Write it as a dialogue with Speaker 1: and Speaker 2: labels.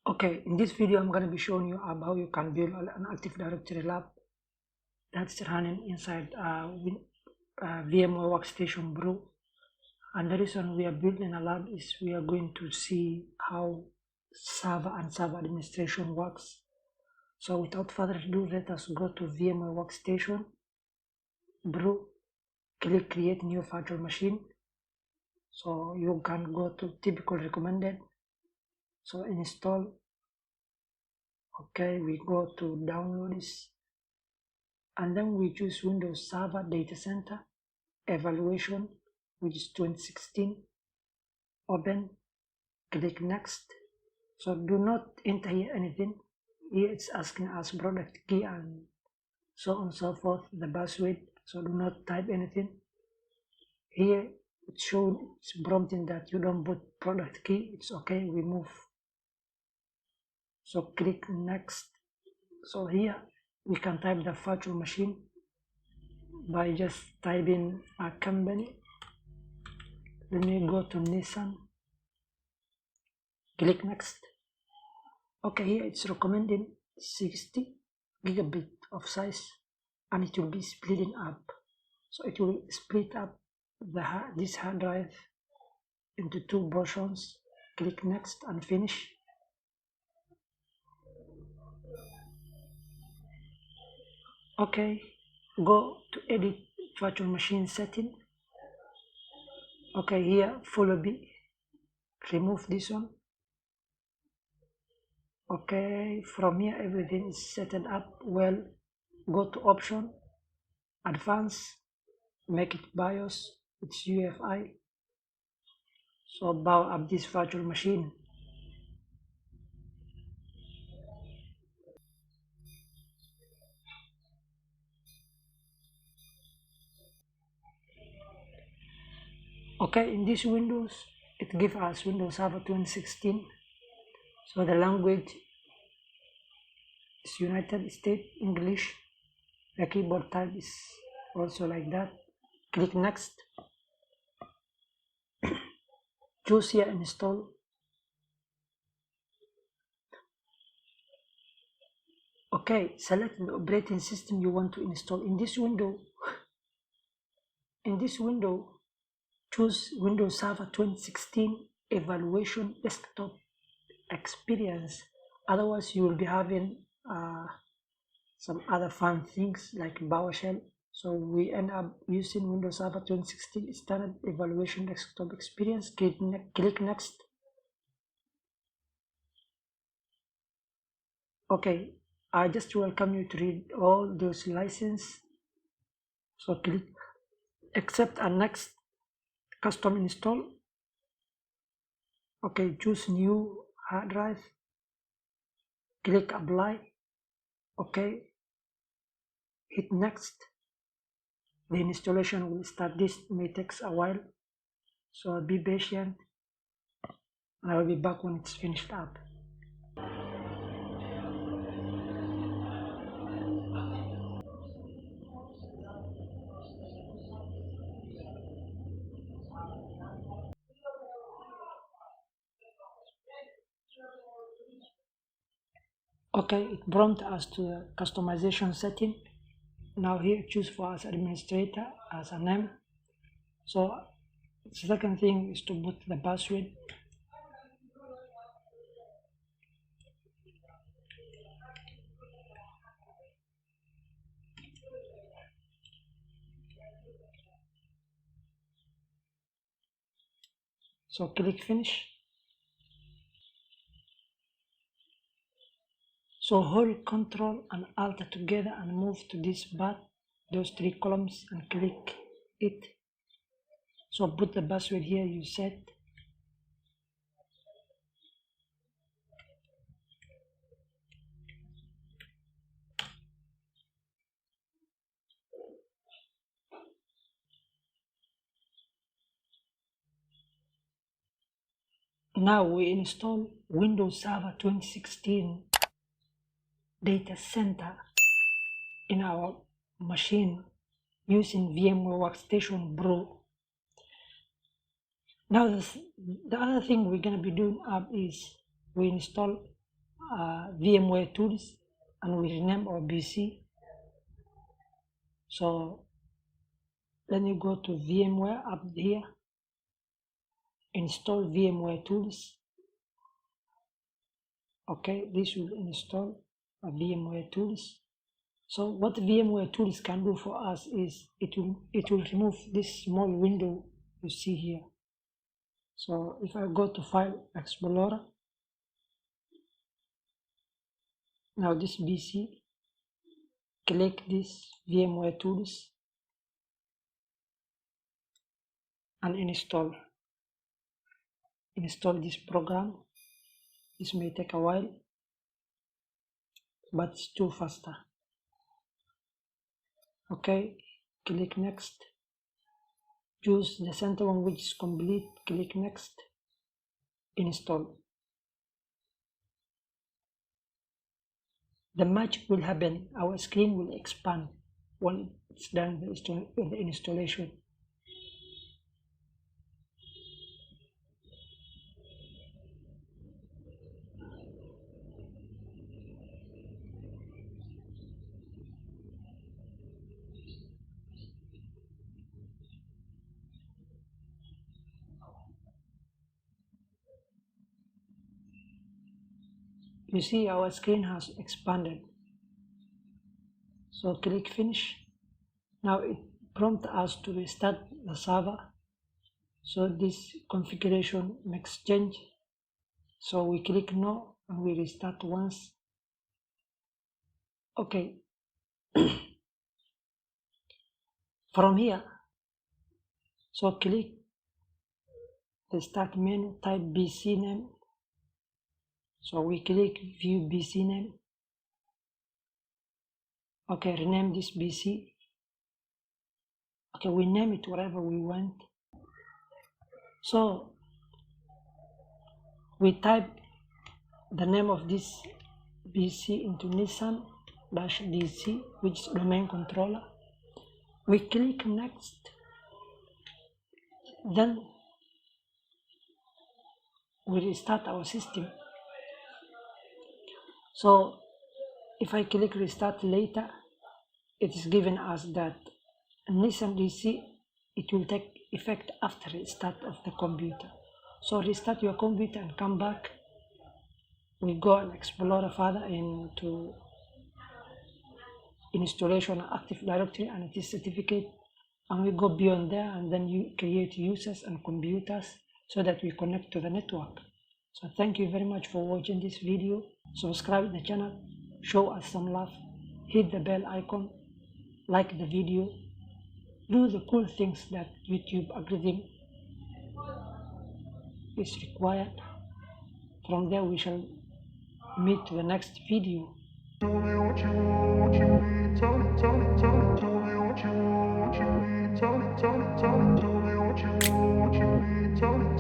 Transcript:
Speaker 1: Okay, in this video I'm going to be showing you how you can build an Active Directory lab that's running inside vm-ware workstation Brew. And the reason we are building a lab is we are going to see how server and server administration works. So without further ado, let us go to vm-ware workstation Brew, click create new virtual machine. So you can go to typical recommended, so install. Okay, we go to downloads and then we choose Windows Server Data Center Evaluation, which is 2016. Open, click next. So do not enter here anything. Here it's asking us product key and so on and so forth, the password. So do not type anything. Here it's prompting that you don't put product key. It's okay, we move. So click next. So here we can type the virtual machine by just typing a company. Let me go to Nissan. Click next. Okay, here it's recommending 60 gigabit of size, and it will be splitting up. So it will split up this hard drive into 2 portions. Click next and finish. Okay, go to edit virtual machine setting. Okay, here follow B, remove this one. Okay, from here everything is set up well. Go to option, advanced, make it BIOS, it's UEFI. So power up this virtual machine. Okay, in this Windows, it gives us Windows Server 2016. So the language is United States English. The keyboard type is also like that. Click next. Choose here install. Okay, select the operating system you want to install. In this window, choose Windows Server 2016 Evaluation Desktop Experience. Otherwise, you will be having some other fun things like PowerShell. So we end up using Windows Server 2016 Standard Evaluation Desktop Experience. Click next. Okay, I just welcome you to read all those licenses. So click accept and next. Custom install. Okay, choose new hard drive. Click apply. Okay, hit next. The installation will start. This may take a while, so be patient and I will be back when it's finished up. Okay, it prompted us to the customization setting. Now here choose for as administrator as a name. So the second thing is to put the password. So click finish. So hold Ctrl and Alt together and move to this bar, those 3 columns, and click it. So put the password here you set. Now we install Windows Server 2016 Data Center in our machine using vm-ware workstation Brew. Now the other thing we're going to be doing up is we install VMware tools, and we rename our PC. So let me go to VMware up here, install VMware tools. Okay, this will install a VMware tools. So what VMware tools can do for us is it will remove this small window you see here. So if I go to File Explorer, now this PC, click this VMware tools and install this program. This may take a while, but it's too faster. Okay, click next. Choose the center one which is complete, click next, install. The magic will happen, our screen will expand when it's done the installation. You see our screen has expanded. So click finish. Now it prompts us to restart the server. So this configuration makes change. So we click no and we restart once. Okay. From here, so click the start menu, type BC name. So we click view BC name. Okay, rename this BC. Okay, we name it whatever we want. So we type the name of this BC into Nissan-DC, which is domain controller. We click next. Then we restart our system. So if I click restart later, it is given us that Nissan DC, it will take effect after restart of the computer. So restart your computer and come back. We go and explore further into installation of Active Directory and its certificate, and we go beyond there, and then you create users and computers so that we connect to the network. So thank you very much for watching this video. Subscribe the channel, show us some love, hit the bell icon, like the video, do the cool things that YouTube algorithm is required. From there we shall meet to the next video. Tell me what you need, tell me, tell me, tell me, tell me what you need, tell me, tell me, tell me, tell me what you need, tell me.